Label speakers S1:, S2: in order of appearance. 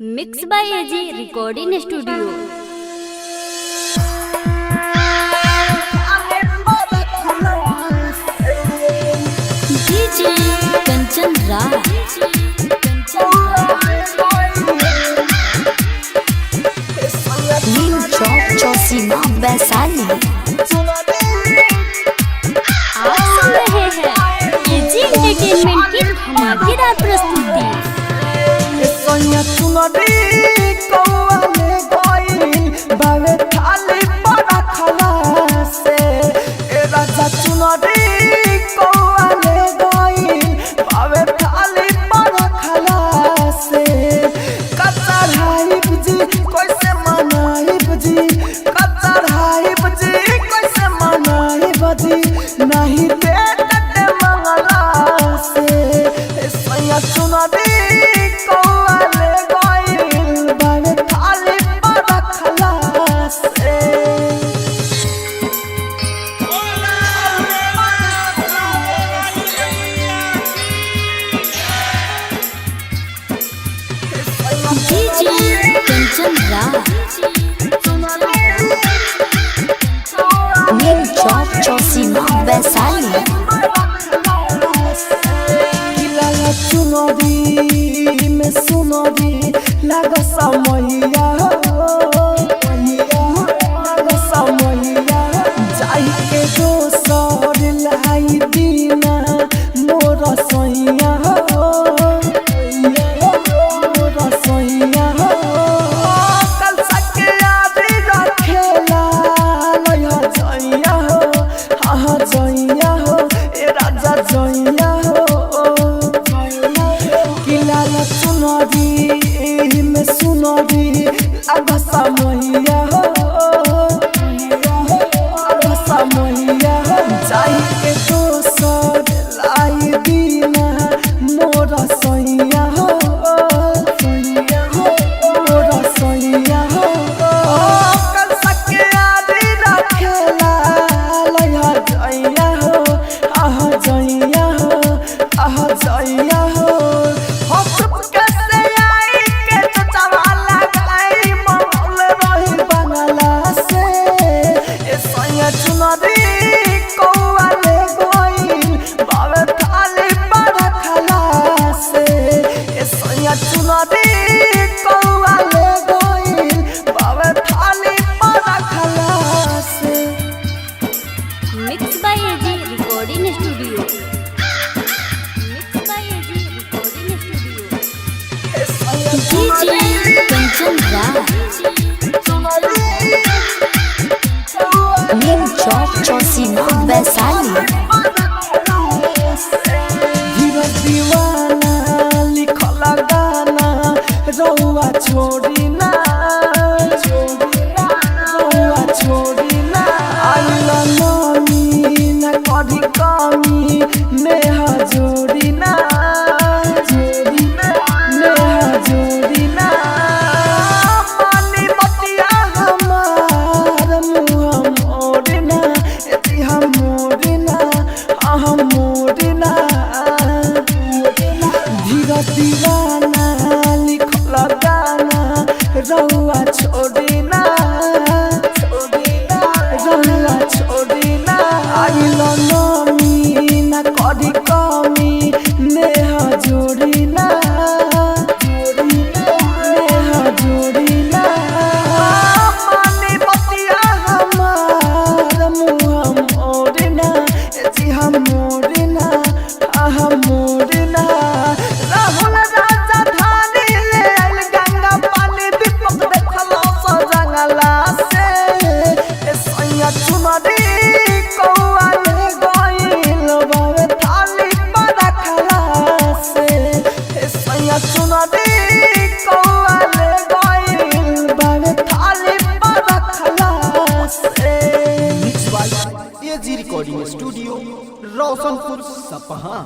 S1: Mix by AG recording studio. DJ Kanchan Raj new चौक चौसीमा वैशाली। आप सुन रहे हैं एजी एंटरटेनमेंट की धमाकेदार प्रस्तुति।
S2: नहीं पेट मंगला से सैया चुनरी कौआले गइल बावे थाली पर रखला से।
S1: डीजे कंचन राज न्यू चौक चौसीमा वैशाली।
S2: चुनरी में सुनरी लग समैया जाई के दोसर लाई दीना मोर सैया कल सके याद रखेला लया जैया हाँ जैया हो ए राजा जैया सुनरी में सुनरी अगसा मैया जाई के दोसर लाई दीना मोर सैया कल सके याद रखेला लया जैया आह जैया हो चुनरी कौआले गइल बावे थाली पर रखला से सैया चुनरी कौआले गइल बावे थाली पर रखला से।
S1: Mix by AG recording studio. Mix by AG recording studio. DJ Kanchan Raj new चौक चौसीमा वैशाली।
S2: धीरज दीवाना लिखल गाना रउआ छोड़ी ना आइला नमी न कभी कमी नेहा जोड़ी ना मानी बतिया हमार मुँह मोड़ना धीरज दीवाना लिखल गाना रउआ छोड़ी ना आइल नमी न कभी कमी नेहा जोड़ी ना मानी बतिया हमार मुँह मोड़ना राहुल राजधानी ले आइल गंगा पानी दीपक देखला सजंगला से सैया चुनरी कौआले गइल बावे थाली पर रखला से सैया चुनरी कौआले गइल बावे थाली पर रखला से।
S3: Mix by AG recording studio Roshanpur Sapaha.